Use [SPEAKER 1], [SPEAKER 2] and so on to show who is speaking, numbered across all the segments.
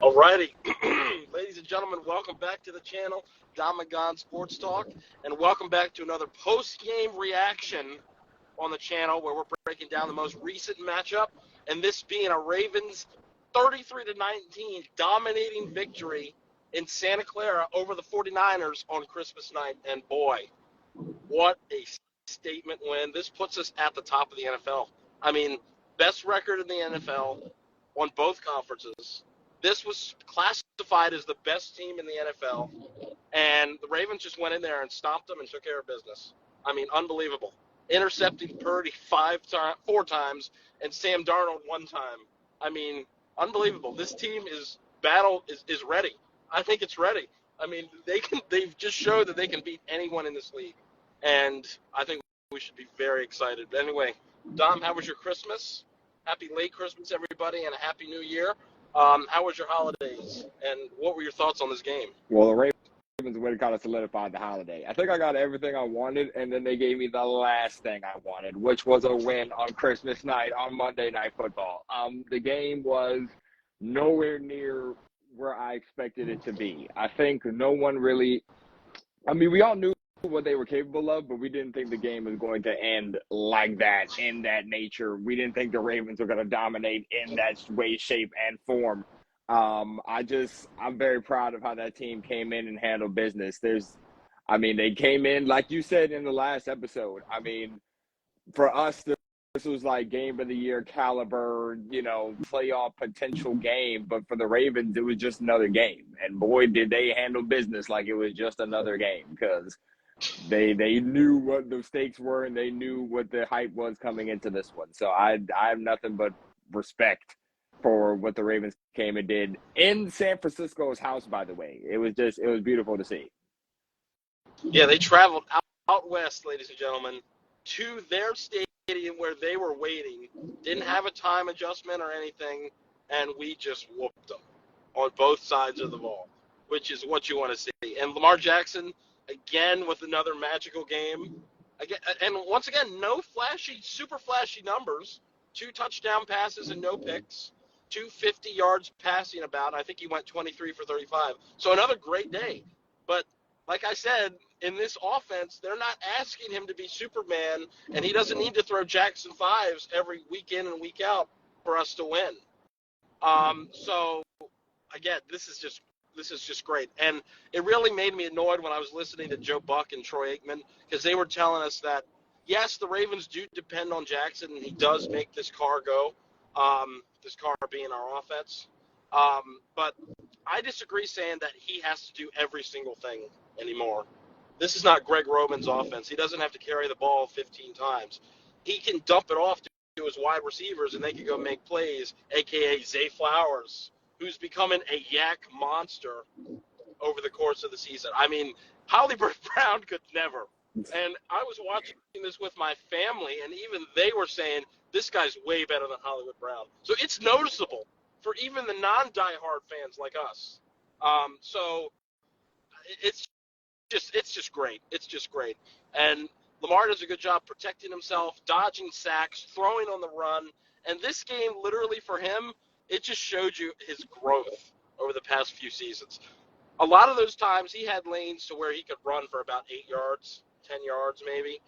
[SPEAKER 1] Alrighty, ladies and gentlemen, welcome back to the channel, Gonz Sports Talk, and welcome back to another post-game reaction on the channel where we're breaking down the most recent matchup, and this being a Ravens 33-19 dominating victory in Santa Clara over the 49ers on Christmas night. And boy, what a statement win. This puts us at the top of the NFL. I mean, best record in the NFL on both conferences. This was classified as the best team in the NFL, and the Ravens just went in there and stopped them and took care of business. I mean, unbelievable. Intercepting Purdy 4 times and Sam Darnold 1 time. I mean, unbelievable. This team is ready. I think it's ready. I mean, they've just showed that they can beat anyone in this league, and I think we should be very excited. But anyway, Dom, how was your Christmas? Happy late Christmas, everybody, and a happy New Year. How was your holidays, and what were your thoughts on this game?
[SPEAKER 2] Well, the Ravens would have kind of solidified the holiday. I think I got everything I wanted, and then they gave me the last thing I wanted, which was a win on Christmas night on Monday Night Football. The game was nowhere near where I expected it to be. I think no one really – I mean, we all knew what they were capable of, but we didn't think the game was going to end like that, in that nature. We didn't think the Ravens were going to dominate in that way, shape, and form. I'm very proud of how that team came in and handled business. They came in, like you said in the last episode. I mean, for us, this was like game of the year caliber, playoff potential game. But for the Ravens, it was just another game. And boy, did they handle business like it was just another game, because they knew what the stakes were and they knew what the hype was coming into this one. So I have nothing but respect for what the Ravens came and did in San Francisco's house, by the way. It was beautiful to see.
[SPEAKER 1] Yeah, they traveled out west, ladies and gentlemen, to their stadium where they were waiting. Didn't have a time adjustment or anything, and we just whooped them on both sides of the ball, which is what you want to see. And Lamar Jackson, again, with another magical game. Again, and once again, no super flashy numbers. 2 touchdown passes and no picks. 250 yards passing about. I think he went 23 for 35. So another great day. But like I said, in this offense, they're not asking him to be Superman, and he doesn't need to throw Jackson 5s every week in and week out for us to win. So again, this is just great. And it really made me annoyed when I was listening to Joe Buck and Troy Aikman, because they were telling us that, yes, the Ravens do depend on Jackson, and he does make this car go, this car being our offense. But I disagree saying that he has to do every single thing anymore. This is not Greg Roman's offense. He doesn't have to carry the ball 15 times. He can dump it off to his wide receivers, and they can go make plays, a.k.a. Zay Flowers, who's becoming a yak monster over the course of the season. I mean, Hollywood Brown could never. And I was watching this with my family, and even they were saying, this guy's way better than Hollywood Brown. So it's noticeable for even the non-diehard fans like us. So it's just great. It's just great. And Lamar does a good job protecting himself, dodging sacks, throwing on the run. And this game, literally for him, it just showed you his growth over the past few seasons. A lot of those times he had lanes to where he could run for about 8 yards, 10 yards maybe.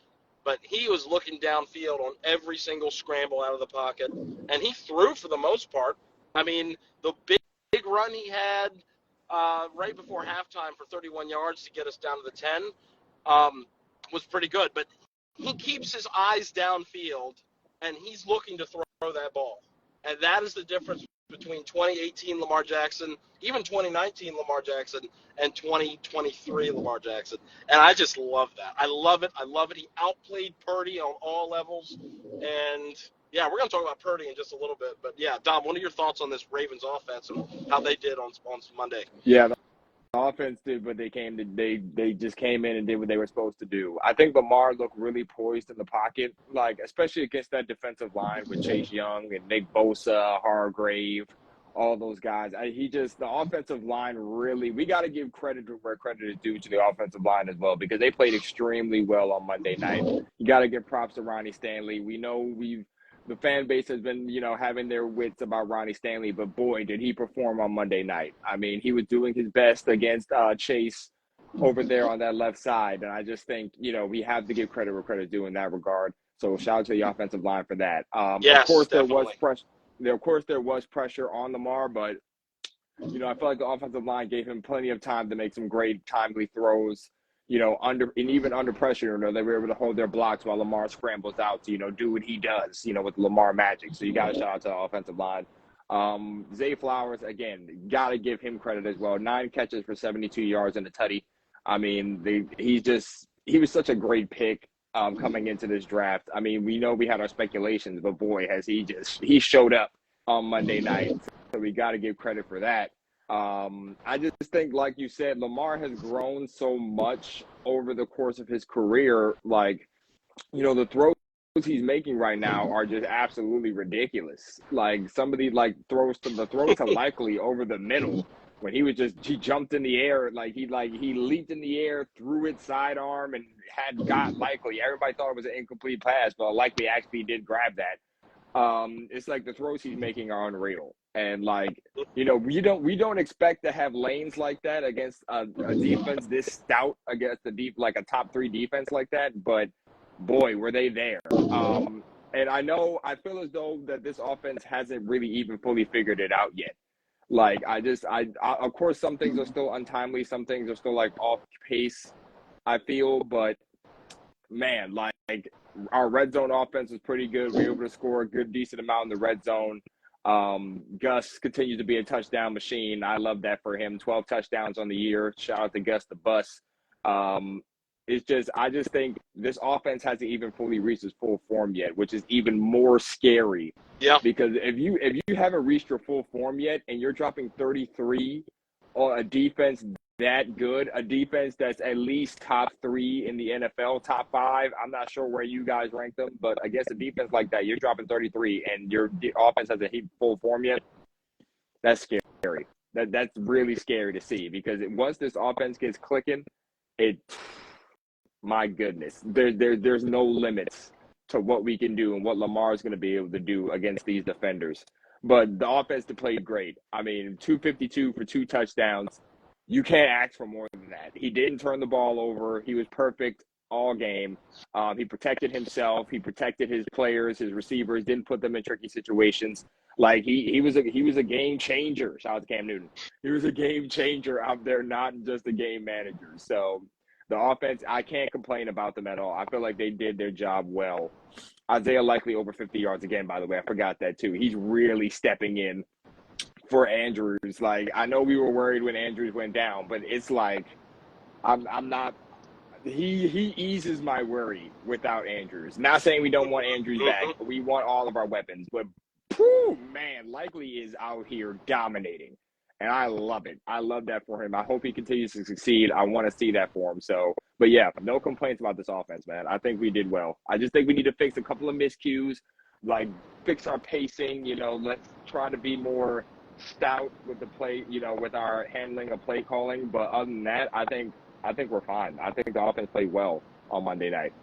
[SPEAKER 1] But he was looking downfield on every single scramble out of the pocket. And he threw for the most part. I mean, the big run he had right before halftime for 31 yards to get us down to the 10 was pretty good. But he keeps his eyes downfield, and he's looking to throw that ball. And that is the difference between 2018 Lamar Jackson, even 2019 Lamar Jackson, and 2023 Lamar Jackson. And I just love that. I love it. He outplayed Purdy on all levels. And, yeah, we're going to talk about Purdy in just a little bit. But, yeah, Dom, what are your thoughts on this Ravens offense and how they did on Monday?
[SPEAKER 2] Yeah, the offense did what they just came in and did what they were supposed to do. I think Lamar looked really poised in the pocket, like especially against that defensive line with Chase Young and Nick Bosa, Hargrave, all those guys. The offensive line really, we got to give credit where credit is due to the offensive line as well, because they played extremely well on Monday night. You got to give props to Ronnie Stanley. We know we've the fan base has been, having their wits about Ronnie Stanley, but boy, did he perform on Monday night. I mean, he was doing his best against Chase over there on that left side. And I just think, we have to give credit where credit's due in that regard. So shout out to the offensive line for that.
[SPEAKER 1] Yes,
[SPEAKER 2] of course,
[SPEAKER 1] definitely.
[SPEAKER 2] there was pressure on Lamar, but I feel like the offensive line gave him plenty of time to make some great timely throws. Even under pressure, they were able to hold their blocks while Lamar scrambles out to, do what he does, with Lamar magic. So you got to shout out to the offensive line. Zay Flowers, again, got to give him credit as well. 9 catches for 72 yards and a tutty. I mean, he was such a great pick coming into this draft. I mean, we know we had our speculations, but boy, has he showed up on Monday night. So we got to give credit for that. I just think, like you said, Lamar has grown so much over the course of his career. Like, the throws he's making right now are just absolutely ridiculous. Like somebody throws to Likely over the middle when he jumped in the air, he leaped in the air, threw it sidearm, and had got Likely. Everybody thought it was an incomplete pass, but Likely actually did grab that. It's like the throws he's making are unreal. And we don't expect to have lanes like that against a defense this stout against a top 3 defense like that. But boy, were they there. And I feel as though that this offense hasn't really even fully figured it out yet. Of course, some things are still untimely. Some things are still off pace, I feel, but man, our red zone offense was pretty good. We were able to score a decent amount in the red zone. Gus continues to be a touchdown machine. I love that for him. 12 touchdowns on the year. Shout out to Gus the Bus. I just think this offense hasn't even fully reached its full form yet, which is even more scary.
[SPEAKER 1] Yeah.
[SPEAKER 2] Because if you haven't reached your full form yet and you're dropping 33 on a defense that good, a defense that's at least top 3 in the NFL, top 5. I'm not sure where you guys rank them, but against a defense like that, you're dropping 33 and your offense hasn't hit full form yet. That's scary. That's really scary to see because once this offense gets clicking, my goodness, there's no limits to what we can do and what Lamar is going to be able to do against these defenders. But the offense played great. I mean, 252 for 2 touchdowns. You can't ask for more than that. He didn't turn the ball over. He was perfect all game. He protected himself. He protected his players, his receivers, didn't put them in tricky situations. He was a game changer. Shout out to Cam Newton. He was a game changer out there, not just a game manager. So the offense, I can't complain about them at all. I feel like they did their job well. Isaiah Likely over 50 yards again, by the way. I forgot that too. He's really stepping in for Andrews. I know we were worried when Andrews went down, but it's I'm not. He eases my worry without Andrews. Not saying we don't want Andrews back, but we want all of our weapons. But man, Likely is out here dominating, and I love it. I love that for him. I hope he continues to succeed. I want to see that for him. So, but yeah, no complaints about this offense, man. I think we did well. I just think we need to fix a couple of miscues, fix our pacing. Let's try to be more stout with the play, with our handling of play calling. But other than that, I think we're fine. I think the offense played well on Monday night.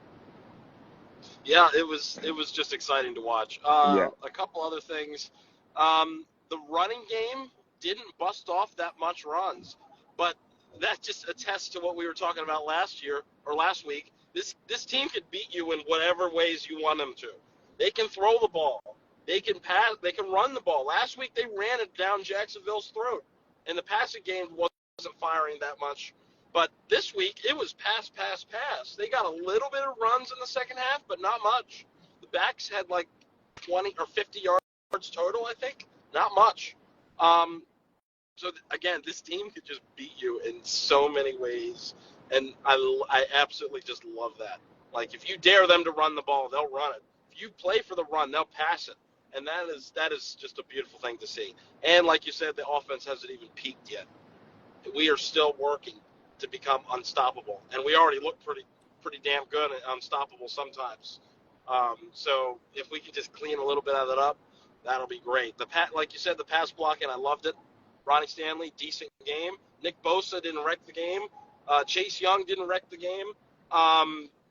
[SPEAKER 1] Yeah, it was just exciting to watch.
[SPEAKER 2] Yeah.
[SPEAKER 1] A couple other things. The running game didn't bust off that much runs, but that just attests to what we were talking about last week. This team could beat you in whatever ways you want them to. They can throw the ball. They can pass. They can run the ball. Last week they ran it down Jacksonville's throat, and the passing game wasn't firing that much. But this week it was pass. They got a little bit of runs in the second half, but not much. The backs had 20 or 50 yards total, I think. Not much. So again, this team could just beat you in so many ways, and I absolutely just love that. If you dare them to run the ball, they'll run it. If you play for the run, they'll pass it. And that is just a beautiful thing to see. And like you said, the offense hasn't even peaked yet. We are still working to become unstoppable, and we already look pretty damn good and unstoppable sometimes. So if we can just clean a little bit of that up, that'll be great. Like you said, the pass blocking, I loved it. Ronnie Stanley, decent game. Nick Bosa didn't wreck the game. Chase Young didn't wreck the game.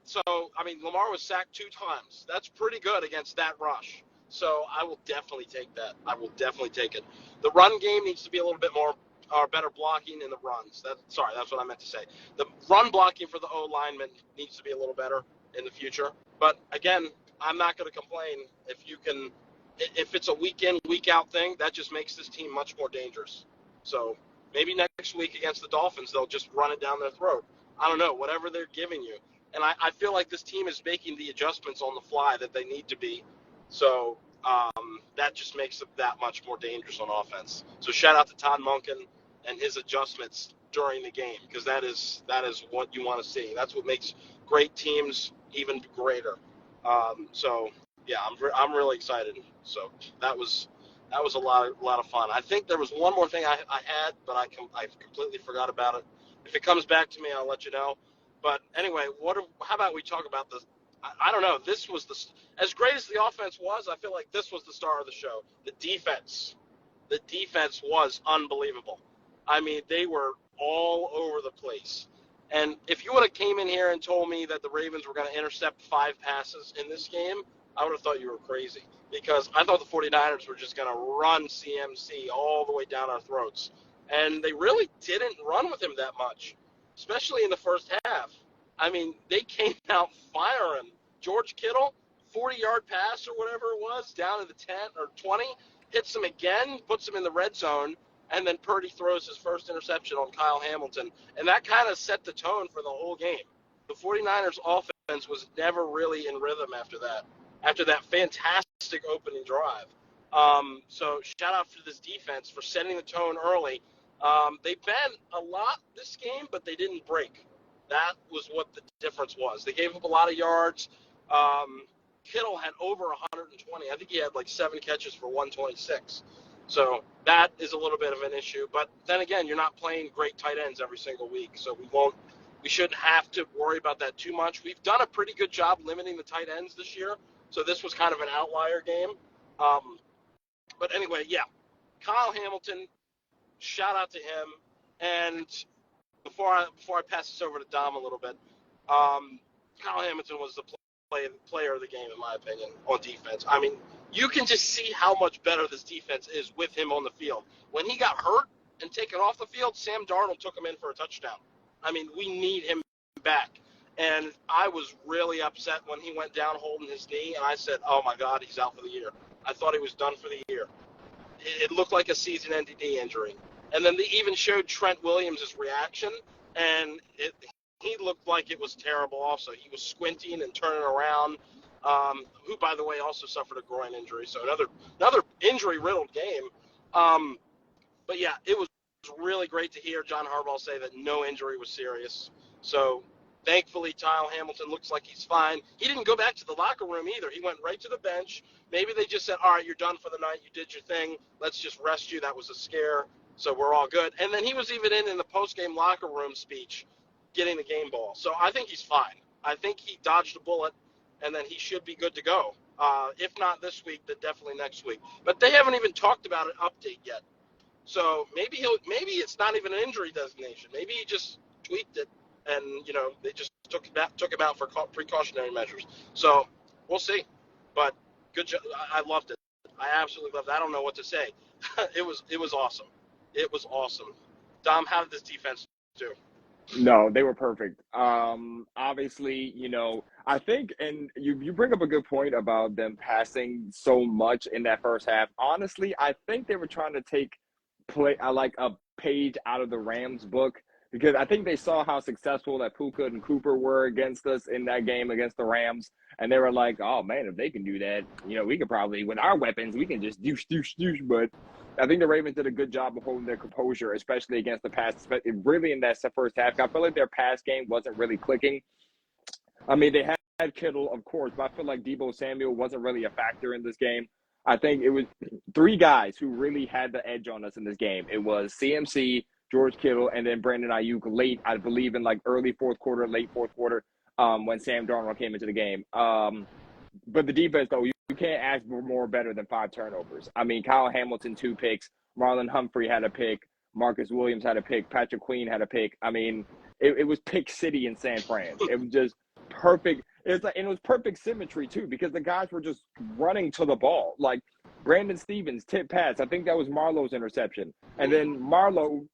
[SPEAKER 1] So, Lamar was sacked 2 times. That's pretty good against that rush. So I will definitely take that. I will definitely take it. The run game needs to be a little bit more or better blocking in the runs. That's what I meant to say. The run blocking for the O lineman needs to be a little better in the future. But again, I'm not going to complain if it's a week in, week out thing. That just makes this team much more dangerous. So maybe next week against the Dolphins, they'll just run it down their throat. I don't know, whatever they're giving you. And I feel like this team is making the adjustments on the fly that they need to be. So that just makes it that much more dangerous on offense. So shout out to Todd Monken and his adjustments during the game, because that is what you want to see. That's what makes great teams even greater. So yeah, I'm really excited. So that was a lot of fun. I think there was one more thing I had, but I completely forgot about it. If it comes back to me, I'll let you know. But anyway, how about we talk about this? I don't know. This was as great as the offense was. I feel like this was the star of the show. The defense. The defense was unbelievable. I mean, they were all over the place. And if you would have came in here and told me that the Ravens were going to intercept 5 passes in this game, I would have thought you were crazy, because I thought the 49ers were just going to run CMC all the way down our throats. And they really didn't run with him that much, especially in the first half. I mean, they came out firing. George Kittle, 40-yard pass or whatever it was, down to the 10 or 20, hits him again, puts him in the red zone, and then Purdy throws his first interception on Kyle Hamilton. And that kind of set the tone for the whole game. The 49ers offense was never really in rhythm after that fantastic opening drive. So shout out to this defense for setting the tone early. They bent a lot this game, but they didn't break. That was what the difference was. They gave up a lot of yards. Kittle had over 120. I think he had like 7 catches for 126. So that is a little bit of an issue. But then again, you're not playing great tight ends every single week, so we shouldn't have to worry about that too much. We've done a pretty good job limiting the tight ends this year, so this was kind of an outlier game. But anyway, yeah, Kyle Hamilton, shout out to him. And before I pass this over to Dom a little bit, Kyle Hamilton was the player of the game, in my opinion, on defense. I mean, you can just see how much better this defense is with him on the field. When he got hurt and taken off the field, Sam Darnold took him in for a touchdown. I mean, we need him back. And I was really upset when he went down holding his knee, and I said, oh, my God, he's out for the year. I thought he was done for the year. It looked like a season-ending knee injury. And then they even showed Trent Williams' reaction, and he looked like it was terrible also. He was squinting and turning around, who, by the way, also suffered a groin injury. So another injury-riddled game. But, yeah, it was really great to hear John Harbaugh say that no injury was serious. So thankfully, Kyle Hamilton looks like he's fine. He didn't go back to the locker room either. He went right to the bench. Maybe they just said, all right, you're done for the night. You did your thing. Let's just rest you. That was a scare. So we're all good. And then he was even in the post-game locker room speech getting the game ball. So I think he's fine. I think he dodged a bullet, and then he should be good to go. If not this week, then definitely next week. But they haven't even talked about an update yet. So maybe it's not even an injury designation. Maybe he just tweaked it, and they just took him out for precautionary measures. So we'll see. But good job. I loved it. I absolutely loved it. I don't know what to say. It was awesome. It was awesome. Dom, how did this defense do?
[SPEAKER 2] No, they were perfect. Obviously, I think, and you bring up a good point about them passing so much in that first half. Honestly, I think they were trying to take like a page out of the Rams book, because I think they saw how successful that Puka and Cooper were against us in that game against the Rams, and they were like, oh man, if they can do that, we could probably, with our weapons, we can just douche. But I think the Ravens did a good job of holding their composure, especially against the pass, really in that first half. I feel like their pass game wasn't really clicking. I mean, they had Kittle, of course, but I feel like Deebo Samuel wasn't really a factor in this game. I think it was 3 guys who really had the edge on us in this game. It was CMC, George Kittle, and then Brandon Ayuk late, I believe in like early fourth quarter, late fourth quarter, when Sam Darnold came into the game. But the defense, though, you can't ask for more better than 5 turnovers. I mean, Kyle Hamilton, 2 picks. Marlon Humphrey had a pick. Marcus Williams had a pick. Patrick Queen had a pick. I mean, it was pick city in San Fran. It was just perfect. It's like, and it was perfect symmetry too, because the guys were just running to the ball. Like Brandon Stevens tip pass. I think that was Marlowe's interception, and then Marlowe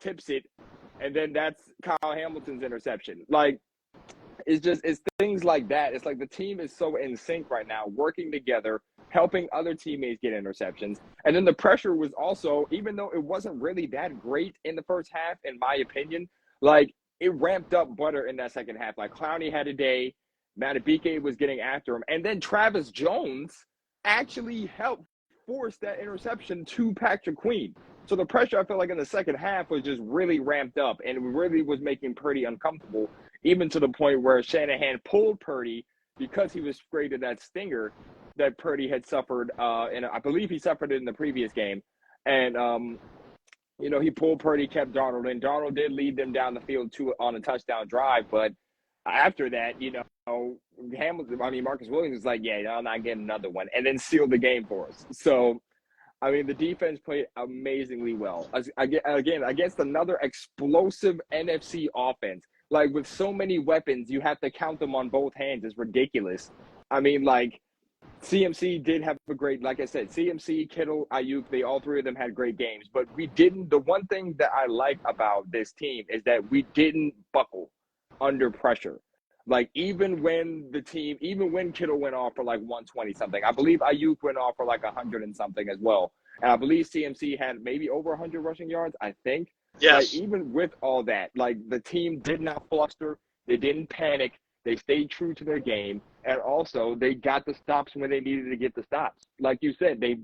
[SPEAKER 2] tips it, and then that's Kyle Hamilton's interception. Like it's things like that. It's like the team is so in sync right now, working together, helping other teammates get interceptions. And then the pressure was also, even though it wasn't really that great in the first half, in my opinion, like it ramped up better in that second half. Like Clowney had a day, Matabike was getting after him, and then Travis Jones actually helped force that interception to Patrick Queen. So the pressure, I feel like in the second half was just really ramped up, and it really was making Purdy uncomfortable, even to the point where Shanahan pulled Purdy because he was sprayed of that stinger that Purdy had suffered, and I believe he suffered it in the previous game. And he pulled Purdy, kept Darnold, and Darnold did lead them down the field on a touchdown drive. But after that, Marcus Williams was like, yeah, I'm not getting another one, and then sealed the game for us. So, I mean, the defense played amazingly well. Again, against another explosive NFC offense. Like, with so many weapons, you have to count them on both hands. It's ridiculous. I mean, like, CMC did have a great, like I said, CMC, Kittle, Ayuk, all three of them had great games. But the one thing that I like about this team is that we didn't buckle under pressure. Like, even when Kittle went off for like 120-something, I believe Ayuk went off for like 100 and something as well. And I believe CMC had maybe over 100 rushing yards, I think.
[SPEAKER 1] Yes.
[SPEAKER 2] Like, even with all that, like, the team did not fluster. They didn't panic. They stayed true to their game. And also, they got the stops when they needed to get the stops. Like you said, they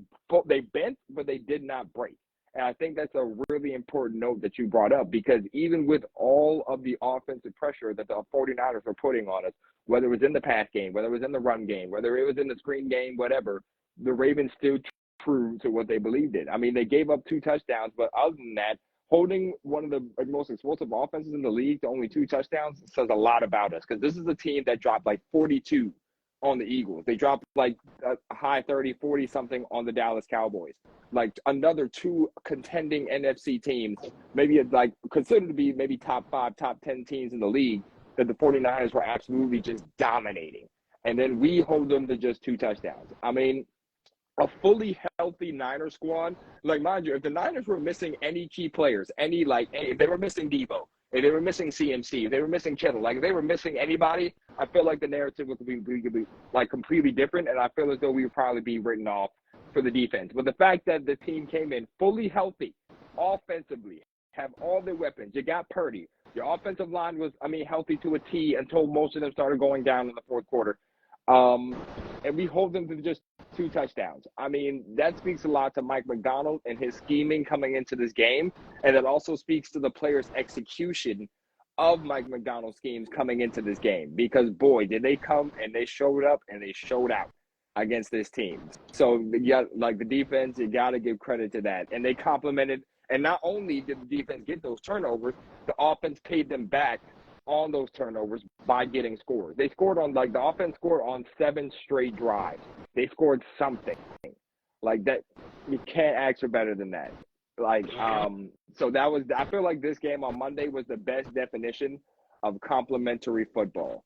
[SPEAKER 2] bent, but they did not break. And I think that's a really important note that you brought up, because even with all of the offensive pressure that the 49ers were putting on us, whether it was in the pass game, whether it was in the run game, whether it was in the screen game, whatever, the Ravens still true to what they believed in. I mean, they gave up 2 touchdowns, but other than that, holding one of the most explosive offenses in the league to only 2 touchdowns says a lot about us, because this is a team that dropped like 42 on the Eagles. They dropped like a high 30, 40-something on the Dallas Cowboys. Like, another 2 contending NFC teams, maybe like considered to be maybe top 5, top 10 teams in the league, that the 49ers were absolutely just dominating. And then we hold them to just 2 touchdowns. I mean, a fully healthy Niners squad, like, mind you, if the Niners were missing any key players, if they were missing Debo, if they were missing CMC, if they were missing Kittle, like if they were missing anybody, I feel like the narrative would be like completely different, and I feel as though we would probably be written off for the defense. But the fact that the team came in fully healthy, offensively, have all their weapons, you got Purdy, your offensive line was, healthy to a T until most of them started going down in the fourth quarter. And we hold them to just 2 touchdowns. I mean, that speaks a lot to Mike Macdonald and his scheming coming into this game. And it also speaks to the players' execution of Mike Macdonald's schemes coming into this game. Because, boy, did they come and they showed up and they showed out against this team. So, yeah, like the defense, you got to give credit to that. And they complimented. And not only did the defense get those turnovers, the offense paid them back on those turnovers by getting scores. They scored the offense scored on 7 straight drives. They scored something like that. You can't ask for better than that. So I feel like this game on Monday was the best definition of complementary football,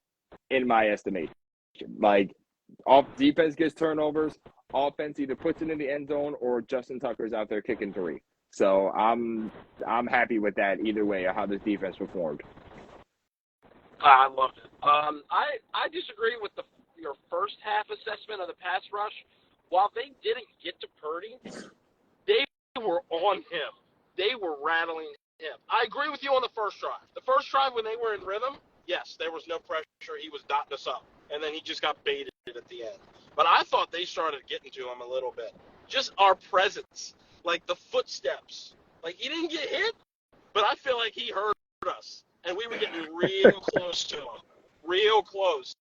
[SPEAKER 2] in my estimation. Like, defense gets turnovers, offense either puts it in the end zone or Justin Tucker's out there kicking 3. So I'm happy with that either way, or how this defense performed.
[SPEAKER 1] I loved it. I disagree with your first half assessment of the pass rush. While they didn't get to Purdy, they were on him. They were rattling him. I agree with you on the first drive. The first drive, when they were in rhythm, yes, there was no pressure. He was dotting us up, and then he just got baited at the end. But I thought they started getting to him a little bit. Just our presence, like the footsteps. Like, he didn't get hit, but I feel like he heard us. And we were getting real close to him, real close.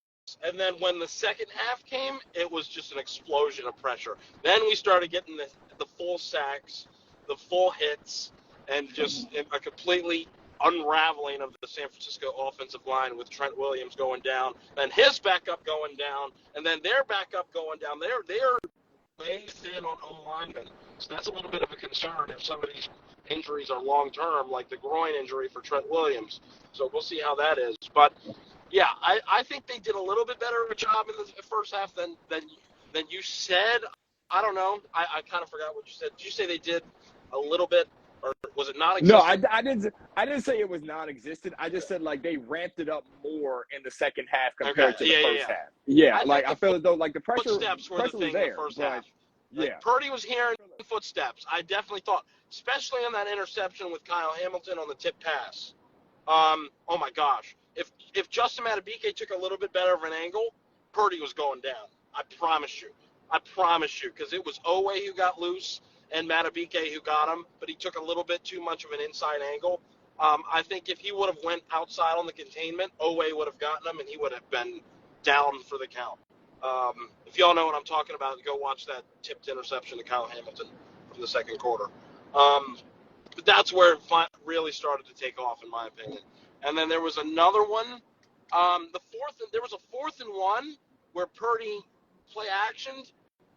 [SPEAKER 1] And then when the second half came, it was just an explosion of pressure. Then we started getting the full sacks, the full hits, and just a completely unraveling of the San Francisco offensive line with Trent Williams going down, then his backup going down, and then their backup going down. They're way thin on O-linemen. So that's a little bit of a concern if some of these injuries are long-term, like the groin injury for Trent Williams. So we'll see how that is. But, Yeah, I think they did a little bit better of a job in the first half than you said. I don't know. I kind of forgot what you said. Did you say they did a little bit, or was it
[SPEAKER 2] No,
[SPEAKER 1] non-existent?
[SPEAKER 2] I didn't say it was non-existent. I just said like they ramped it up more in the second half
[SPEAKER 1] Okay.
[SPEAKER 2] compared to the
[SPEAKER 1] Yeah, yeah,
[SPEAKER 2] first
[SPEAKER 1] yeah.
[SPEAKER 2] half. Yeah,
[SPEAKER 1] I
[SPEAKER 2] like
[SPEAKER 1] think
[SPEAKER 2] I
[SPEAKER 1] the
[SPEAKER 2] feel as though like the
[SPEAKER 1] footsteps were the
[SPEAKER 2] pressure was
[SPEAKER 1] thing in the
[SPEAKER 2] there,
[SPEAKER 1] first
[SPEAKER 2] but
[SPEAKER 1] half. Like
[SPEAKER 2] yeah.
[SPEAKER 1] Purdy was hearing footsteps. I definitely thought, especially on that interception with Kyle Hamilton on the tip pass. Oh my gosh. If Justin Matabike took a little bit better of an angle, Purdy was going down. I promise you. I promise you. Because it was Owe who got loose and Matabike who got him, but he took a little bit too much of an inside angle. I think if he would have went outside on the containment, Owe would have gotten him and he would have been down for the count. If y'all know what I'm talking about, go watch that tipped interception to Kyle Hamilton from the second quarter. But that's where it really started to take off, in my opinion. And then there was another one. There was a 4th and 1 where Purdy play actioned.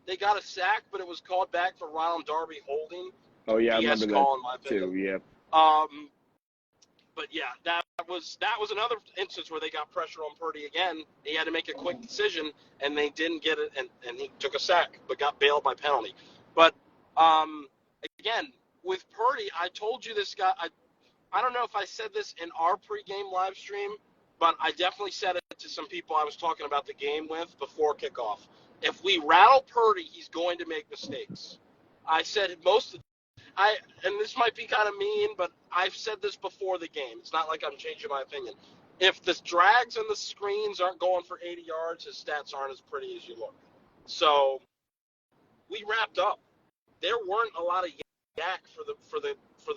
[SPEAKER 1] They got a sack, but it was called back for Ronald Darby holding.
[SPEAKER 2] Oh yeah, I
[SPEAKER 1] BS
[SPEAKER 2] remember that
[SPEAKER 1] call, in my
[SPEAKER 2] too.
[SPEAKER 1] opinion.
[SPEAKER 2] Yeah.
[SPEAKER 1] But yeah, that was another instance where they got pressure on Purdy again. He had to make a quick decision, and they didn't get it, and he took a sack, but got bailed by penalty. But again, with Purdy, I told you this guy. I don't know if I said this in our pregame live stream, but I definitely said it to some people I was talking about the game with before kickoff. If we rattle Purdy, he's going to make mistakes. I said and this might be kind of mean, but I've said this before the game. It's not like I'm changing my opinion. If the drags and the screens aren't going for 80 yards, his stats aren't as pretty as you look. So we wrapped up. There weren't a lot of yak for the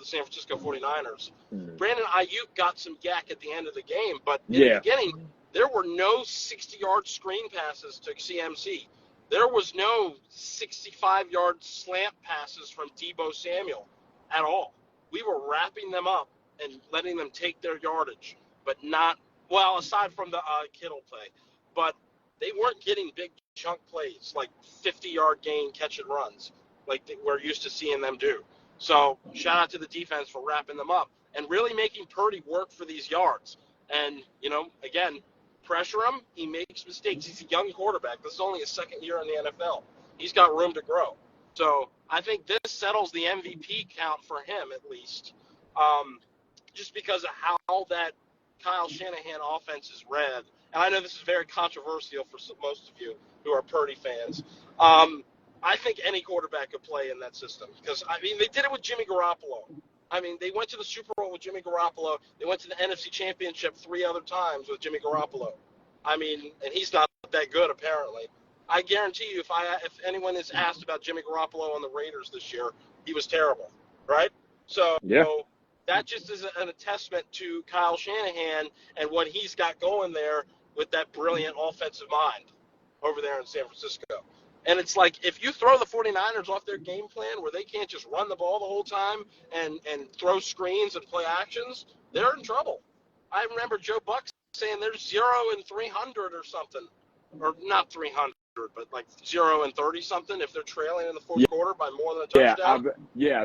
[SPEAKER 1] San Francisco 49ers. Brandon Ayuk got some yak at the end of the game, but in the beginning, there were no 60-yard screen passes to CMC. There was no 65-yard slant passes from Deebo Samuel at all. We were wrapping them up and letting them take their yardage, but not, well, aside from the Kittle play. But they weren't getting big chunk plays like 50-yard gain catch and runs like we're used to seeing them do. So shout out to the defense for wrapping them up and really making Purdy work for these yards. And, again, pressure him. He makes mistakes. He's a young quarterback. This is only his second year in the NFL. He's got room to grow. So I think this settles the MVP count for him at least, just because of how that Kyle Shanahan offense is read. And I know this is very controversial for most of you who are Purdy fans. I think any quarterback could play in that system because, they did it with Jimmy Garoppolo. They went to the Super Bowl with Jimmy Garoppolo. They went to the NFC Championship 3 other times with Jimmy Garoppolo. And he's not that good, apparently. I guarantee you, if anyone is asked about Jimmy Garoppolo on the Raiders this year, he was terrible, right? So that just is an attestament to Kyle Shanahan and what he's got going there with that brilliant offensive mind over there in San Francisco. And it's like if you throw the 49ers off their game plan where they can't just run the ball the whole time and throw screens and play actions, they're in trouble. I remember Joe Buck saying they're 0-300 or something. Or not 300, but like 0-30-something if they're trailing in the fourth quarter by more than a touchdown.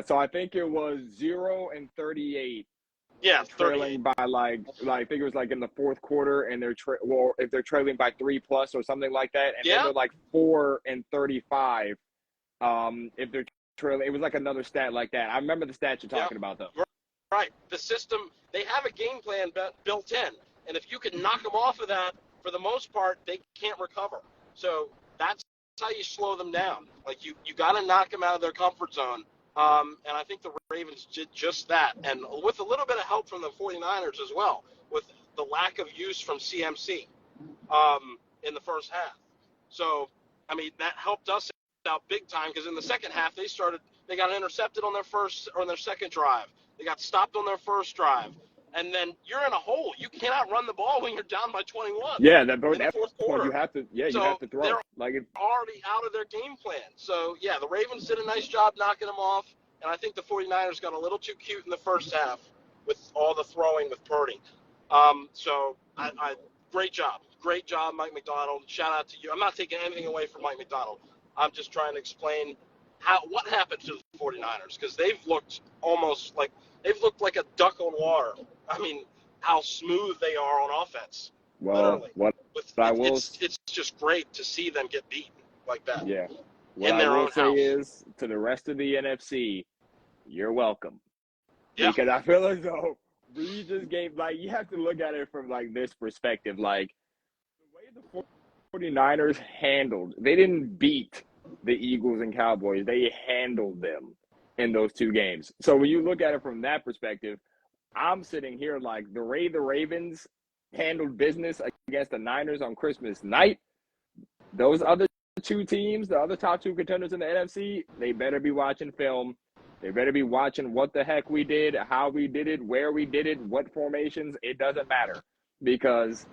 [SPEAKER 2] So I think it was 0-38.
[SPEAKER 1] Yeah,
[SPEAKER 2] trailing
[SPEAKER 1] 38.
[SPEAKER 2] by I think it was like in the fourth quarter, and if they're trailing by 3+ or something like that, and then they're like 4-35. If they're trailing, it was like another stat like that. I remember the stat you're talking about though.
[SPEAKER 1] Right, the system, they have a game plan built in, and if you can knock them off of that, for the most part, they can't recover. So that's how you slow them down. Like you got to knock them out of their comfort zone. And I think the Ravens did just that. And with a little bit of help from the 49ers as well, with the lack of use from CMC in the first half. So, that helped us out big time because in the second half, they got intercepted on their second drive. They got stopped on their first drive. And then you're in a hole. You cannot run the ball when you're down by 21.
[SPEAKER 2] Yeah,
[SPEAKER 1] in the fourth quarter.
[SPEAKER 2] You have to throw.
[SPEAKER 1] They're already out of their game plan. So, yeah, the Ravens did a nice job knocking them off. And I think the 49ers got a little too cute in the first half with all the throwing with Purdy. Great job. Great job, Mike Macdonald. Shout out to you. I'm not taking anything away from Mike Macdonald. I'm just trying to explain what happened to the 49ers because they've looked like a duck on water. How smooth they are on offense.
[SPEAKER 2] Well,
[SPEAKER 1] literally.
[SPEAKER 2] what I will,
[SPEAKER 1] It's just great to see them get beaten like that
[SPEAKER 2] yeah, what
[SPEAKER 1] in
[SPEAKER 2] I
[SPEAKER 1] their
[SPEAKER 2] will
[SPEAKER 1] own
[SPEAKER 2] say
[SPEAKER 1] house.
[SPEAKER 2] is to the rest of the NFC, you're welcome.
[SPEAKER 1] Yeah.
[SPEAKER 2] Because I feel as though we just gave, like, you have to look at it from, like, this perspective. Like, the way the 49ers handled, they didn't beat the Eagles and Cowboys. They handled them in those two games. So when you look at it from that perspective, I'm sitting here like the way the Ravens handled business against the Niners on Christmas night. Those other two teams, the other top two contenders in the NFC, they better be watching film. They better be watching what the heck we did, how we did it, where we did it, what formations. It doesn't matter because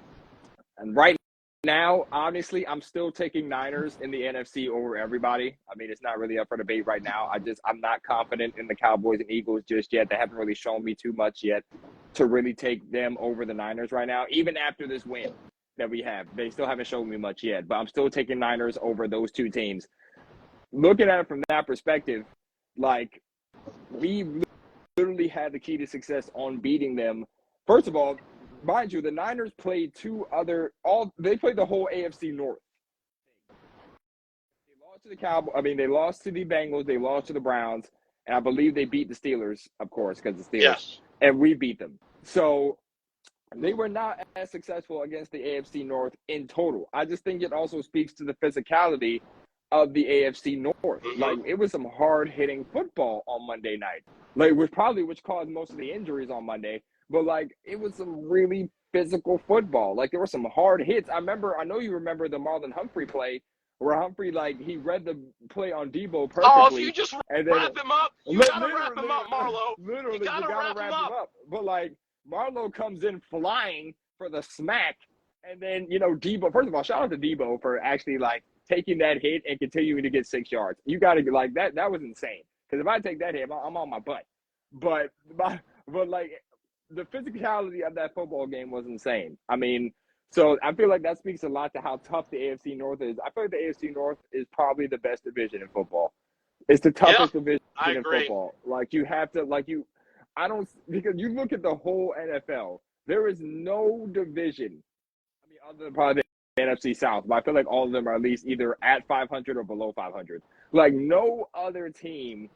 [SPEAKER 2] right now, honestly, I'm still taking Niners in the NFC over everybody. I mean, it's not really up for debate right now. I'm not confident in the Cowboys and Eagles just yet. They haven't really shown me too much yet to really take them over the Niners right now, even after this win that we have. They still haven't shown me much yet, but I'm still taking Niners over those two teams. Looking at it from that perspective, like, we literally had the key to success on beating them. First of all, mind you, the Niners played they played the whole AFC North. They lost to the Cowboys. I mean, they lost to the Bengals. They lost to the Browns. And I believe they beat the Steelers, of course, because the Steelers.
[SPEAKER 1] Yes.
[SPEAKER 2] And we beat them. So they were not as successful against the AFC North in total. I just think it also speaks to the physicality of the AFC North.
[SPEAKER 1] Mm-hmm.
[SPEAKER 2] Like, it was some hard-hitting football on Monday night. Like, which caused most of the injuries on Monday. But, like, it was some really physical football. Like, there were some hard hits. I know you remember the Marlon Humphrey play where Humphrey, like, he read the play on Debo perfectly.
[SPEAKER 1] Oh, if you just
[SPEAKER 2] and then,
[SPEAKER 1] wrap him up, you got to wrap him up, Marlo.
[SPEAKER 2] Literally,
[SPEAKER 1] you got to wrap him up.
[SPEAKER 2] But, like, Marlo comes in flying for the smack. And then, you know, Debo, first of all, shout out to Debo for actually, like, taking that hit and continuing to get 6 yards. You got to, like, that was insane. Because if I take that hit, I'm on my butt. But like, the physicality of that football game was insane. I mean, so I feel like that speaks a lot to how tough the AFC North is. I feel like the AFC North is probably the best division in football. It's the toughest division in football. Like, you have to, like, because you look at the whole NFL, there is no division, I mean, other than probably the NFC South, but I feel like all of them are at least either at 500 or below 500. Like, no other team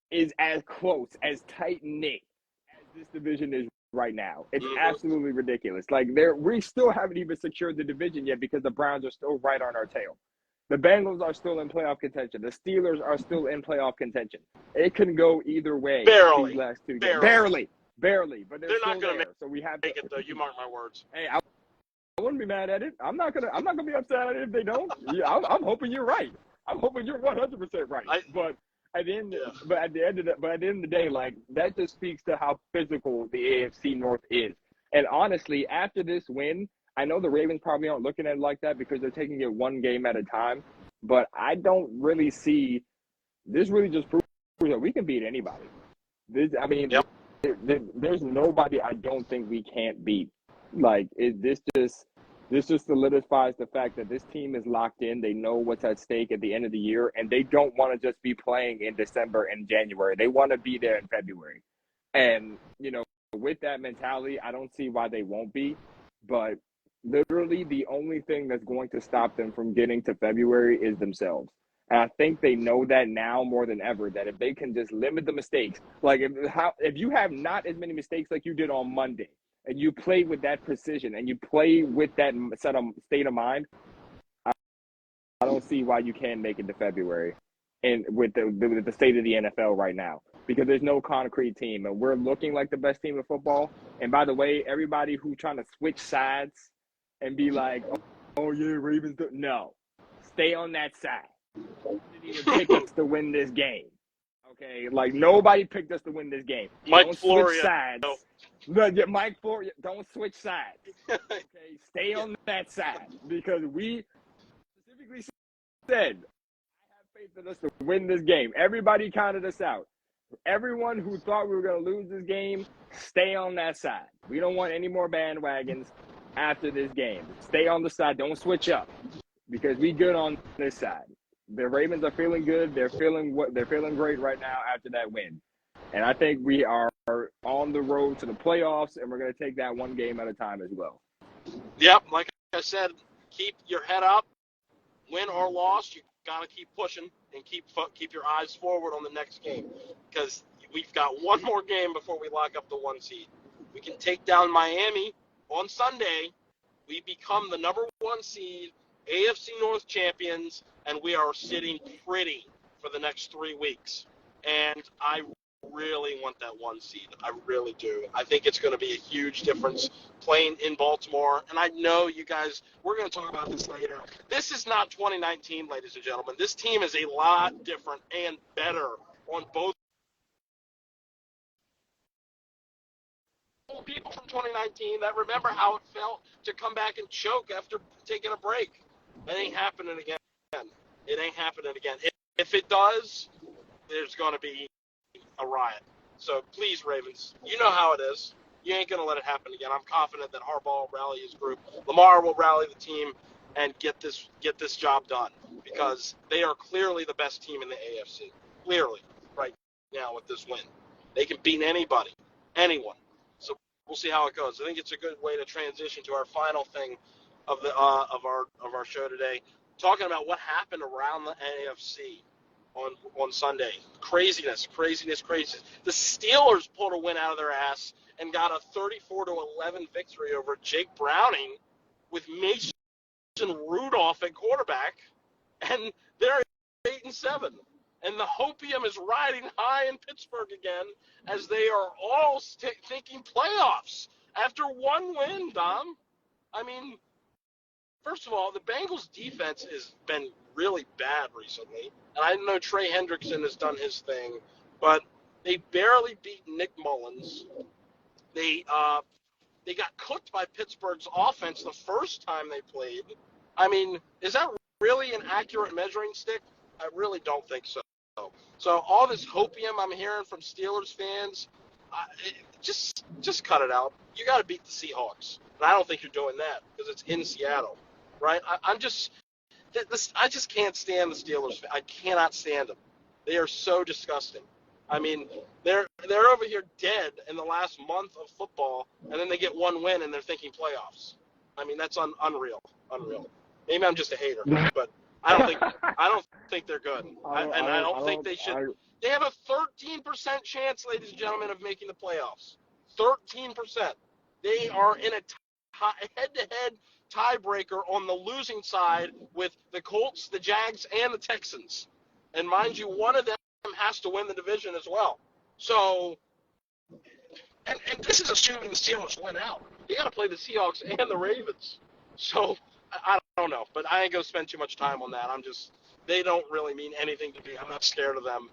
[SPEAKER 2] is as close, as tight-knit as this division is right now. It's absolutely ridiculous. Like, we still haven't even secured the division yet because the Browns are still right on our tail. The Bengals are still in playoff contention. The Steelers are still in playoff contention. It can go either way.
[SPEAKER 1] Barely.
[SPEAKER 2] These last two games.
[SPEAKER 1] Barely.
[SPEAKER 2] But they're
[SPEAKER 1] not
[SPEAKER 2] still
[SPEAKER 1] going to
[SPEAKER 2] there. So we have
[SPEAKER 1] make it, though. You mark my words.
[SPEAKER 2] Hey, I wouldn't be mad at it. I'm not gonna be upset at it if they don't. Yeah, I'm hoping you're right. I'm hoping you're 100% right. But at the end of the day, like, that just speaks to how physical the AFC North is. And honestly, after this win, I know the Ravens probably aren't looking at it like that because they're taking it one game at a time. But I don't really see this. Really just proves that we can beat anybody. There's nobody I don't think we can't beat. Like, this just solidifies the fact that this team is locked in. They know what's at stake at the end of the year, and they don't want to just be playing in December and January. They want to be there in February. And, you know, with that mentality, I don't see why they won't be. But literally the only thing that's going to stop them from getting to February is themselves. And I think they know that now more than ever, that if they can just limit the mistakes, like if you have not as many mistakes like you did on Monday, and you play with that precision, and you play with that state of mind, I don't see why you can't make it to February, and with the state of the NFL right now, because there's no concrete team, and we're looking like the best team in football. And by the way, everybody who's trying to switch sides and be like, oh yeah, Ravens, no, stay on that side. Nobody didn't even pick us to win this game. Okay, like, nobody picked us to win this game. Don't switch sides. Mike Florio, don't switch sides. Okay, stay on that side, because we specifically said, I have faith in us to win this game. Everybody counted us out. Everyone who thought we were going to lose this game, stay on that side. We don't want any more bandwagons after this game. Stay on the side. Don't switch up, because we good on this side. The Ravens are feeling good. They're feeling great right now after that win. And I think we are on the road to the playoffs, and we're going to take that one game at a time as well.
[SPEAKER 1] Yep, like I said, keep your head up. Win or loss, you got to keep pushing and keep your eyes forward on the next game, because we've got one more game before we lock up the 1 seed. We can take down Miami on Sunday. We become the number 1 seed, AFC North champions, and we are sitting pretty for the next 3 weeks. And I really want that 1 seed. I really do. I think it's going to be a huge difference playing in Baltimore. And I know you guys, we're going to talk about this later. This is not 2019, ladies and gentlemen. This team is a lot different and better on both. People from 2019 that remember how it felt to come back and choke after taking a break. It ain't happening again. It ain't happening again. If it does, there's going to be a riot. So please, Ravens, you know how it is. You ain't going to let it happen again. I'm confident that Harbaugh will rally his group. Lamar will rally the team and get this job done, because they are clearly the best team in the AFC. Clearly, right now with this win. They can beat anybody, anyone. So we'll see how it goes. I think it's a good way to transition to our final thing of the of our show today, talking about what happened around the AFC on Sunday. Craziness. The Steelers pulled a win out of their ass and got a 34-11 victory over Jake Browning with Mason Rudolph at quarterback, and they're 8-7. And the hopium is riding high in Pittsburgh again, as they are all thinking playoffs after one win, Dom. I mean, first of all, the Bengals' defense has been really bad recently. And I know Trey Hendrickson has done his thing, but they barely beat Nick Mullins. They got cooked by Pittsburgh's offense the first time they played. I mean, is that really an accurate measuring stick? I really don't think so. So all this hopium I'm hearing from Steelers fans, just cut it out. You got to beat the Seahawks, and I don't think you're doing that because it's in Seattle, right? I just can't stand the Steelers. I cannot stand them. They are so disgusting. I mean, they're over here dead in the last month of football, and then they get one win and they're thinking playoffs. I mean, that's unreal. Maybe I'm just a hater, but I don't think they're good. I don't think they should. They have a 13% chance, ladies and gentlemen, of making the playoffs. 13%. They are in a head-to-head tiebreaker on the losing side with the Colts, the Jags, and the Texans. And mind you, one of them has to win the division as well. So, and this is assuming the Steelers win out. You got to play the Seahawks and the Ravens. So, I don't know, but I ain't going to spend too much time on that. They don't really mean anything to me. I'm not scared of them.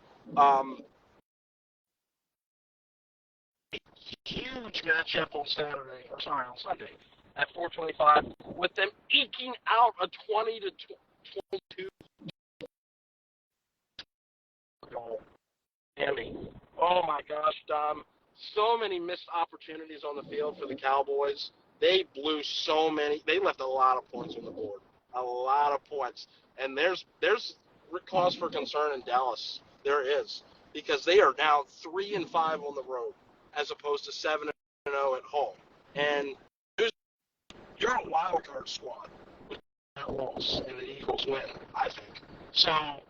[SPEAKER 1] Huge matchup on Sunday at 4:25, with them eking out a 20-22 goal. Oh my gosh, Dom! So many missed opportunities on the field for the Cowboys. They blew so many. They left a lot of points on the board. A lot of points. And there's cause for concern in Dallas. There is, because they are now 3-5 on the road, as opposed to 7-0 at home. And you're a wild card squad with that loss and the Eagles win, I think. So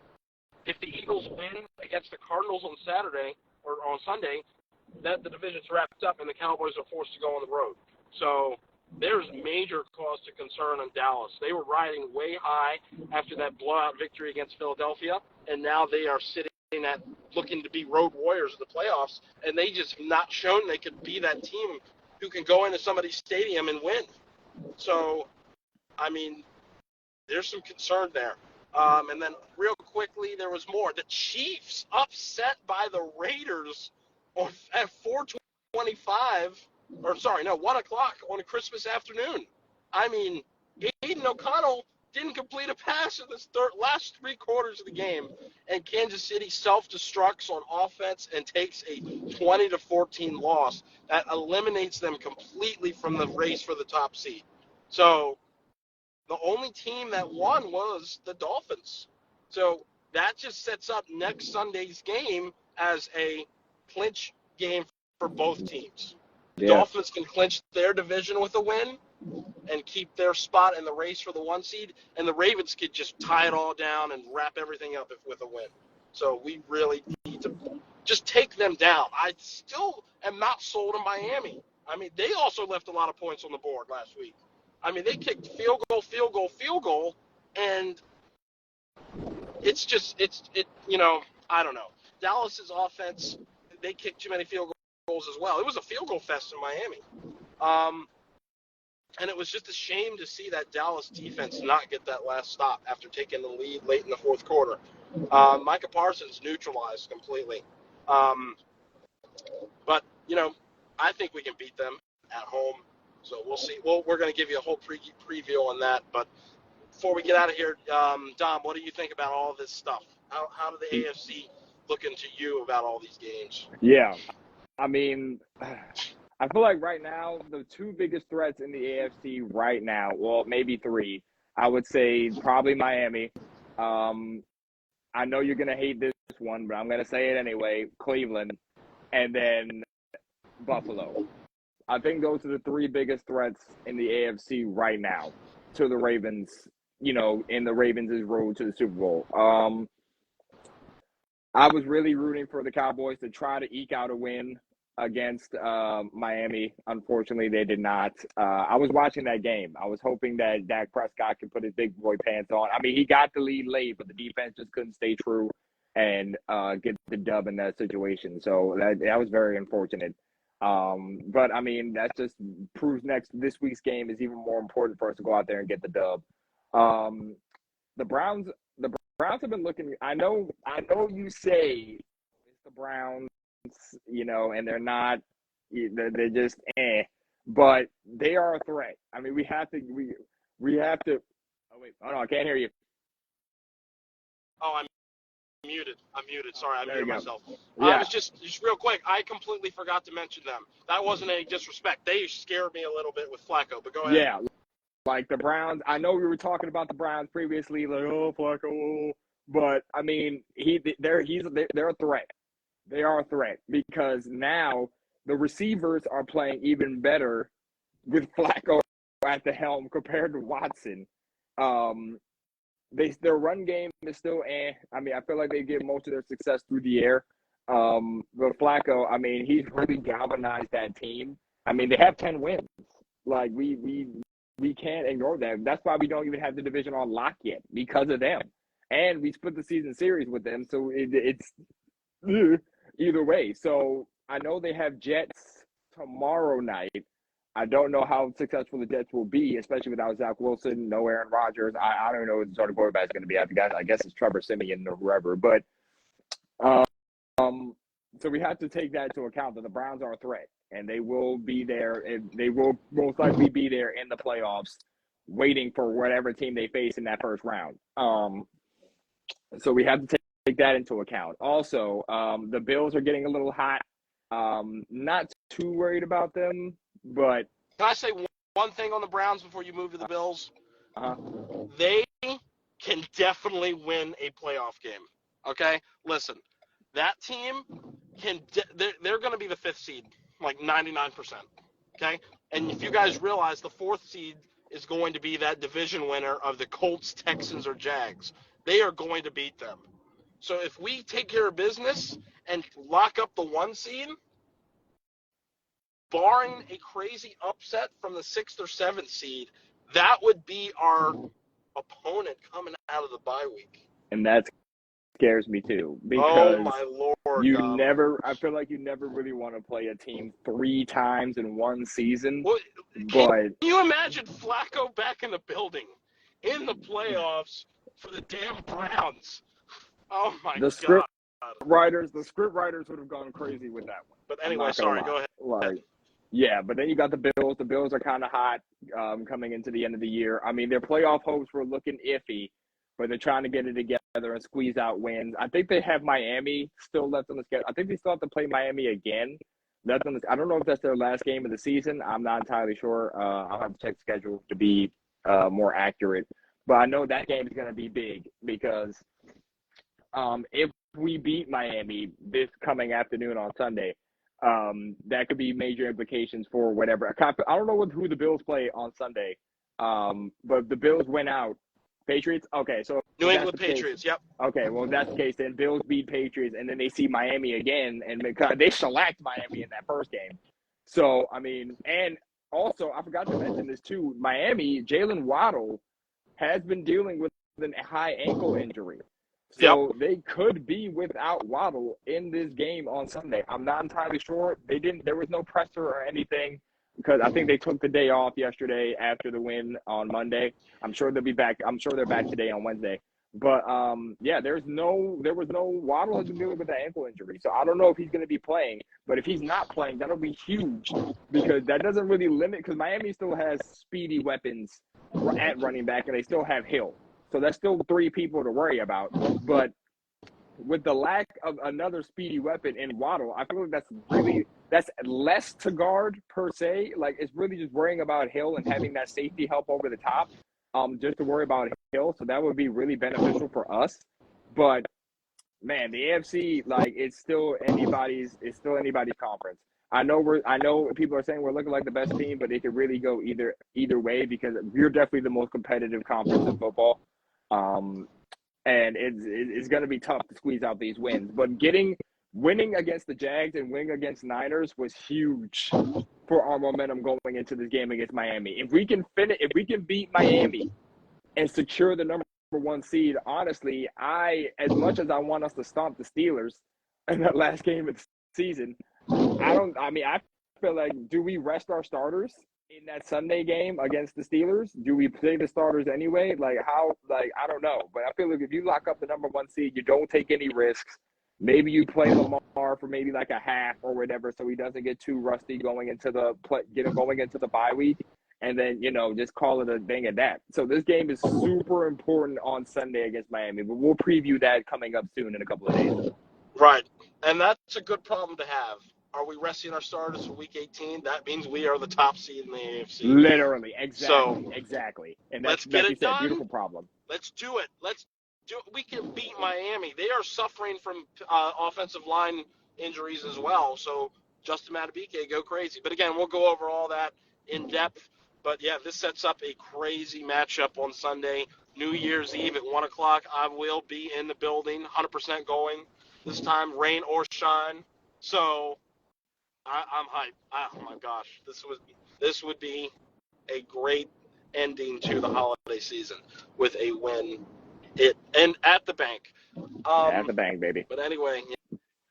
[SPEAKER 1] if the Eagles win against the Cardinals on Saturday or on Sunday, that the division's wrapped up and the Cowboys are forced to go on the road. So there's major cause to concern in Dallas. They were riding way high after that blowout victory against Philadelphia, and now they are sitting at looking to be road warriors in the playoffs, and they just have not shown they could be that team who can go into somebody's stadium and win. So, I mean, there's some concern there. And then real quickly, there was more. The Chiefs upset by the Raiders at 1 o'clock on a Christmas afternoon. I mean, Aiden O'Connell didn't complete a pass in the last 3 quarters of the game, and Kansas City self-destructs on offense and takes a 20-14 loss that eliminates them completely from the race for the top seed. So the only team that won was the Dolphins. So that just sets up next Sunday's game as a clinch game for both teams. The
[SPEAKER 2] Yeah.
[SPEAKER 1] Dolphins can clinch their division with a win and keep their spot in the race for the 1 seed, and the Ravens could just tie it all down and wrap everything up with a win. So we really need to just take them down. I still am not sold on Miami. I mean, they also left a lot of points on the board last week. I mean, they kicked field goal, and I don't know. Dallas's offense, they kicked too many field goals as well. It was a field goal fest in Miami. And it was just a shame to see that Dallas defense not get that last stop after taking the lead late in the fourth quarter. Micah Parsons neutralized completely. But, I think we can beat them at home. So we'll see. Well, we're going to give you a whole preview on that. But before we get out of here, Dom, what do you think about all this stuff? How do the AFC look into you about all these games?
[SPEAKER 2] Yeah. I mean, I feel like right now, the two biggest threats in the AFC right now, well, maybe three, I would say probably Miami. I know you're going to hate this one, but I'm going to say it anyway. Cleveland, and then Buffalo. I think those are the three biggest threats in the AFC right now to the Ravens, in the Ravens' road to the Super Bowl. I was really rooting for the Cowboys to try to eke out a win against Miami. Unfortunately, they did not. I was watching that game. I was hoping that Dak Prescott could put his big boy pants on. I mean, he got the lead late, but the defense just couldn't stay true and get the dub in that situation. So that was very unfortunate. But, I mean, that just proves this week's game is even more important for us to go out there and get the dub. The Browns have been looking – I know you say it's the Browns, and they're not – they're just but they are a threat. I mean, we have to – oh, wait. Oh, no, I can't hear you.
[SPEAKER 1] Oh, I'm muted. Sorry, I muted myself.
[SPEAKER 2] Yeah.
[SPEAKER 1] I was just real quick. I completely forgot to mention them. That wasn't any disrespect. They scared me a little bit with Flacco, but go ahead.
[SPEAKER 2] Yeah, like the Browns. I know we were talking about the Browns previously, like, oh, Flacco, but I mean, they're a threat. They are a threat because now the receivers are playing even better with Flacco at the helm compared to Watson. Their run game is still I mean, I feel like they get most of their success through the air. But Flacco, I mean, he's really galvanized that team. I mean, they have 10 wins. Like, we can't ignore them. That's why we don't even have the division on lock yet, because of them. And we split the season series with them, so it's either way. So I know they have Jets tomorrow night. I don't know how successful the Jets will be, especially without Zach Wilson, no Aaron Rodgers. I don't know what the sort of quarterback is going to be. I guess it's Trevor Siemian or whoever. But so we have to take that into account that the Browns are a threat, and they will be there. They will most likely be there in the playoffs, waiting for whatever team they face in that first round. So we have to take that into account. Also, the Bills are getting a little hot. Not too worried about them, but
[SPEAKER 1] can I say one thing on the Browns before you move to the Bills? They can definitely win a playoff game. Okay, listen, that team they're going to be the 5th seed, like 99%. Okay, and if you guys realize, the 4th seed is going to be that division winner of the Colts, Texans, or Jags. They are going to beat them. So if we take care of business and lock up the 1 seed, barring a crazy upset from the 6th or 7th seed, that would be our opponent coming out of the bye week.
[SPEAKER 2] And that scares me too, because
[SPEAKER 1] oh my Lord,
[SPEAKER 2] I feel like you never really want to play a team 3 times in one season.
[SPEAKER 1] Well,
[SPEAKER 2] can
[SPEAKER 1] you imagine Flacco back in the building in the playoffs for the damn Browns? Oh my God.
[SPEAKER 2] The script writers would have gone crazy with that one.
[SPEAKER 1] But anyway, sorry, go ahead.
[SPEAKER 2] Yeah, but then you got the Bills. The Bills are kind of hot coming into the end of the year. I mean, their playoff hopes were looking iffy, but they're trying to get it together and squeeze out wins. I think they have Miami still left on the schedule. I think they still have to play Miami again. I don't know if that's their last game of the season. I'm not entirely sure. I'll have to check the schedule to be more accurate. But I know that game is going to be big because if we beat Miami this coming afternoon on Sunday, that could be major implications for whatever. I don't know who the Bills play on Sunday, but if the Bills went out, Patriots. Okay, so
[SPEAKER 1] New England Patriots. Yep.
[SPEAKER 2] Okay, well, if that's the case, then Bills beat Patriots, and then they see Miami again, and they shellacked Miami in that first game. So, I mean, and also, I forgot to mention this too, Miami, Jalen Waddle has been dealing with a high ankle injury. So They could be without Waddle in this game on Sunday. I'm not entirely sure. There was no presser or anything, because I think they took the day off yesterday after the win on Monday. I'm sure they'll be back. I'm sure they're back today on Wednesday. But there was no Waddle has been dealing with an ankle injury. So I don't know if he's going to be playing. But if he's not playing, that'll be huge, because that doesn't really limit, because Miami still has speedy weapons at running back, and they still have Hill. So that's still 3 people to worry about. But with the lack of another speedy weapon in Waddle, I feel like that's less to guard per se. Like, it's really just worrying about Hill and having that safety help over the top, just to worry about Hill. So that would be really beneficial for us. But man, the AFC, like, it's still anybody's conference. I know people are saying we're looking like the best team, but it could really go either way, because we're definitely the most competitive conference in football. And it's going to be tough to squeeze out these wins. But winning against the Jags and winning against Niners was huge for our momentum going into this game against Miami. If we can beat Miami and secure the number 1 seed, honestly, as much as I want us to stomp the Steelers in that last game of the season, I feel like, do we rest our starters in that Sunday game against the Steelers? Do we play the starters anyway? I don't know. But I feel like if you lock up the number 1 seed, you don't take any risks. Maybe you play Lamar for maybe like a half or whatever, so he doesn't get too rusty going into the bye week, and then, just call it a thing at that. So this game is super important on Sunday against Miami, but we'll preview that coming up soon in a couple of days.
[SPEAKER 1] Right, and that's a good problem to have. Are we resting our starters for Week 18? That means we are the top seed in the AFC.
[SPEAKER 2] Literally, exactly,
[SPEAKER 1] so,
[SPEAKER 2] exactly. And
[SPEAKER 1] let's get it done.
[SPEAKER 2] Beautiful problem.
[SPEAKER 1] Let's do it. We can beat Miami. They are suffering from offensive line injuries as well. So Justin Madubuike, go crazy. But again, we'll go over all that in depth. But yeah, this sets up a crazy matchup on Sunday, New Year's Eve at 1 o'clock. I will be in the building, 100% going this time, rain or shine. So I'm hyped. Oh my gosh, this would be a great ending to the holiday season with a win. And at the bank.
[SPEAKER 2] At the bank, baby.
[SPEAKER 1] But anyway,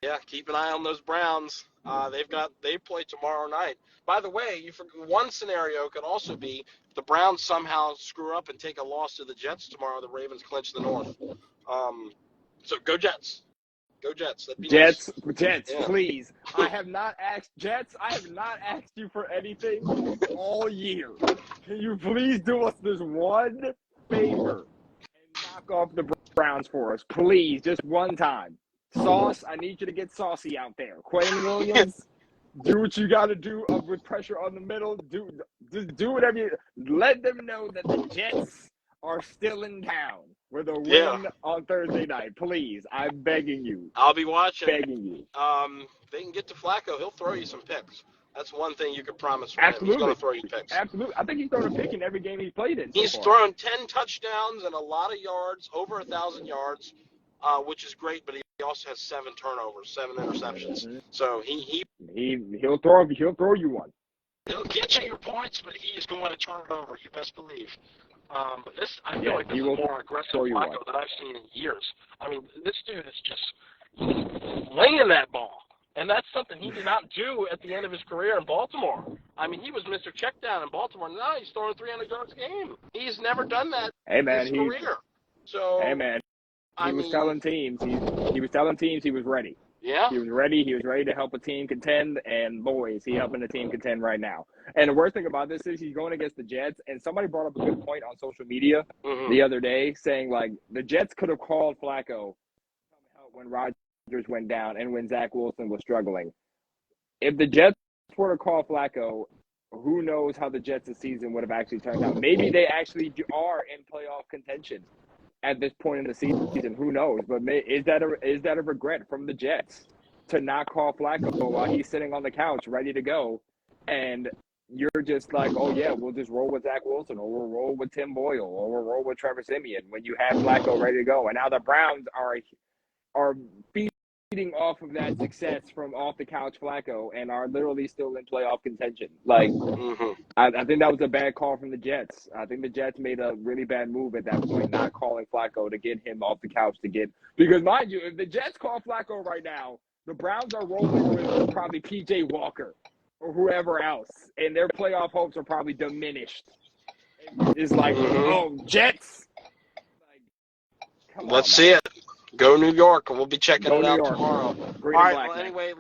[SPEAKER 1] yeah, keep an eye on those Browns. They play tomorrow night. By the way, one scenario could also be if the Browns somehow screw up and take a loss to the Jets tomorrow, the Ravens clinch the North. So go Jets. Go Jets. That'd be
[SPEAKER 2] Jets,
[SPEAKER 1] nice.
[SPEAKER 2] Jets,
[SPEAKER 1] Yeah.
[SPEAKER 2] Please. I have not asked you for anything all year. Can you please do us this one favor and knock off the Browns for us? Please, just one time. Sauce, I need you to get saucy out there. Quentin Williams, do what you got to do with pressure on the middle. Just do whatever you – let them know that the Jets are still in town with a win on Thursday night. Please, I'm begging you.
[SPEAKER 1] I'll be watching.
[SPEAKER 2] Begging you.
[SPEAKER 1] They can get to Flacco. He'll throw you some picks. That's one thing you can promise for
[SPEAKER 2] Absolutely.
[SPEAKER 1] him. He's going to throw you picks.
[SPEAKER 2] Absolutely. I think he's thrown a pick in every game he's played in.
[SPEAKER 1] He's thrown 10 touchdowns and a lot of yards, over 1,000 yards, which is great, but he also has 7 turnovers, 7 interceptions.
[SPEAKER 2] Mm-hmm.
[SPEAKER 1] So
[SPEAKER 2] he'll throw you one.
[SPEAKER 1] He'll get you your points, but he is going to turn it over. You best believe. But I feel like this is more aggressive Flacco than I've seen in years. I mean, this dude is just laying that ball. And that's something he did not do at the end of his career in Baltimore. I mean, he was Mr. Checkdown in Baltimore. Now he's throwing 300 yards a game. He's never done that in his career. So,
[SPEAKER 2] he was telling teams he was ready.
[SPEAKER 1] Yeah.
[SPEAKER 2] He was ready. He was ready to help a team contend, and boys, he's helping the team contend right now. And the worst thing about this is he's going against the Jets, and somebody brought up a good point on social media the other day, saying, like, the Jets could have called Flacco when Rodgers went down and when Zach Wilson was struggling. If the Jets were to call Flacco, who knows how the Jets' season would have actually turned out. Maybe they actually are in playoff contention at this point in the season. Who knows? But is that a regret from the Jets to not call Flacco while he's sitting on the couch ready to go, and you're just like, oh yeah, we'll just roll with Zach Wilson, or we'll roll with Tim Boyle, or we'll roll with Trevor Siemian when you have Flacco ready to go, and now the Browns are feeding off of that success from off the couch Flacco and are literally still in playoff contention. Like, I think that was a bad call from the Jets. I think the Jets made a really bad move at that point, not calling Flacco to get him off the couch because mind you, if the Jets call Flacco right now, the Browns are rolling with probably P.J. Walker or whoever else, and their playoff hopes are probably diminished. It's like, oh, Jets. Like, come
[SPEAKER 1] Let's
[SPEAKER 2] on,
[SPEAKER 1] see it. Go New York, and we'll be checking it out
[SPEAKER 2] York
[SPEAKER 1] tomorrow.
[SPEAKER 2] Green
[SPEAKER 1] All right,
[SPEAKER 2] black,
[SPEAKER 1] well, anyway,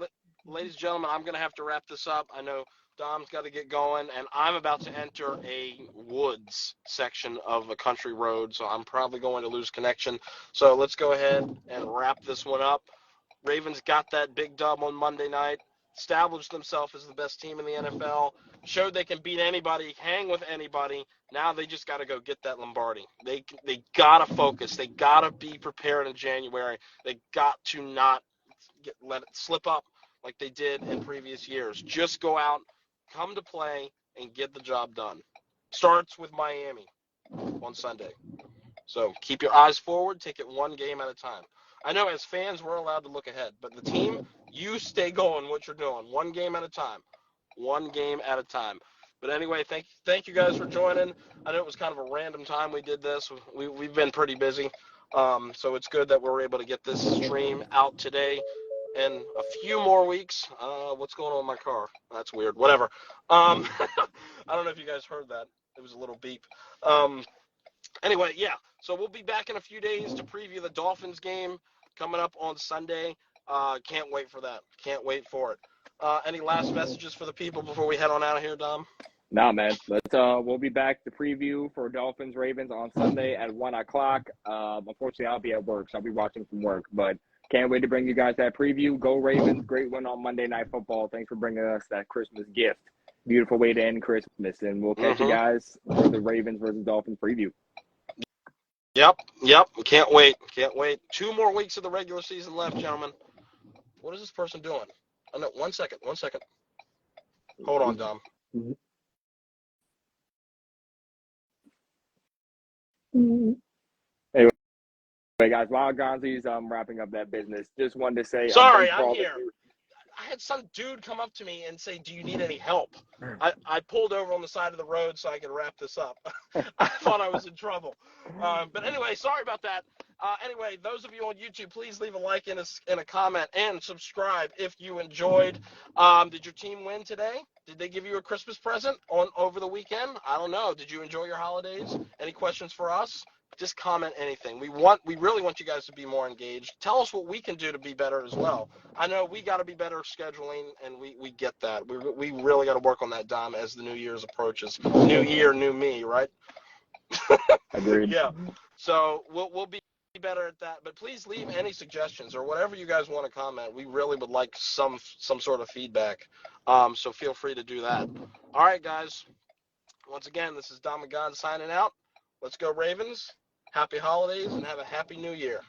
[SPEAKER 1] ladies and gentlemen, I'm going to have to wrap this up. I know Dom's got to get going, and I'm about to enter a woods section of a country road, so I'm probably going to lose connection. So let's go ahead and wrap this one up. Ravens got that big dub on Monday night, established themselves as the best team in the NFL, showed they can beat anybody, hang with anybody. Now they just got to go get that Lombardi. They got to focus. They got to be prepared in January. They got to not let it slip up like they did in previous years. Just go out, come to play, and get the job done. Starts with Miami on Sunday. So keep your eyes forward. Take it one game at a time. I know as fans we're allowed to look ahead, but the team, you stay going what you're doing. One game at a time. One game at a time. But anyway, thank you guys for joining. I know it was kind of a random time we did this. We've been pretty busy. So it's good that we're able to get this stream out today. In a few more weeks, what's going on with my car? That's weird. Whatever. I don't know if you guys heard that. It was a little beep. Anyway, yeah. So we'll be back in a few days to preview the Dolphins game coming up on Sunday. Can't wait for that. Can't wait for it. Any last messages for the people before we head on out of here, Dom?
[SPEAKER 2] Nah, man. We'll be back to preview for Dolphins Ravens on Sunday at 1:00. Unfortunately, I'll be at work, so I'll be watching from work. But can't wait to bring you guys that preview. Go Ravens! Great win on Monday Night Football. Thanks for bringing us that Christmas gift. Beautiful way to end Christmas, and we'll catch you guys for the Ravens versus Dolphins preview.
[SPEAKER 1] Yep. Can't wait. 2 more weeks of the regular season left, gentlemen. What is this person doing? Oh, no, one second. Hold on, Dom.
[SPEAKER 2] Anyway, guys, while Gonzi's wrapping up that business, just wanted to say,
[SPEAKER 1] sorry, I'm here. I had some dude come up to me and say, "Do you need any help?" I pulled over on the side of the road so I could wrap this up. I thought I was in trouble. But anyway, sorry about that. Anyway, those of you on YouTube, please leave a like and a comment and subscribe if you enjoyed. Did your team win today? Did they give you a Christmas present over the weekend? I don't know. Did you enjoy your holidays? Any questions for us? Just comment anything. We really want you guys to be more engaged. Tell us what we can do to be better as well. I know we got to be better scheduling, and we get that. We really got to work on that, Dom, as the New Year's approaches. New year, new me, right?
[SPEAKER 2] Agreed.
[SPEAKER 1] Yeah. So we'll be better at that. But please leave any suggestions or whatever you guys want to comment. We really would like some sort of feedback. So feel free to do that. All right, guys. Once again, this is Dom and Gonz signing out. Let's go Ravens. Happy holidays and have a happy new year.